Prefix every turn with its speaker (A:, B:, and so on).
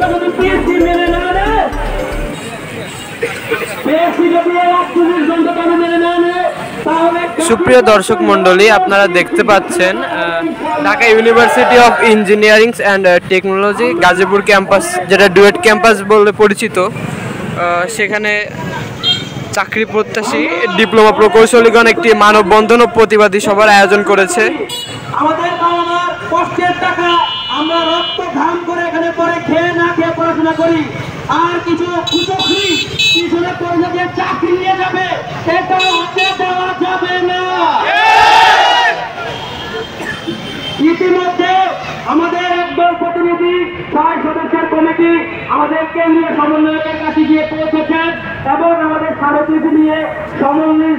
A: জনতা যদি পিএসসি মেনে না নেয়, পিএসসি যদি রাষ্ট্রীয় জনতা মেনে না নেয়, তাহলে
B: সুপ্রিয় দর্শক মণ্ডলী, আপনারা দেখতে পাচ্ছেন Dhaka university of engineering and technology Gazipur campus, যেটা ডুয়েট ক্যাম্পাস বলে পরিচিত। সেখানে চাকরি প্রত্যাশী ডিপ্লোমা প্রকৌশলীগণ একটি মানববন্ধন ও প্রতিবাদী সভার আয়োজন করেছে।
A: আমাদের বাবা-মার কষ্টের টাকা আমরা রক্ত ঘাম করে এখানে পরে খেয়ে না খেয়ে পড়াশোনা করি, আর কিছু কুচক্রী পিছনে পড়ে গিয়ে চাকরি নিয়ে যাবে, এটা হতে দেওয়া যাবে না। ইতিমধ্যে আমাদের একদল প্রতিনিধি 6 সদস্যের কমিটি আমাদের কেন্দ্রীয় সমন্বয়কের কাছে গিয়ে পৌঁছেছেন এবং আমাদের স্মারকলিপি নিয়ে সমন্বয়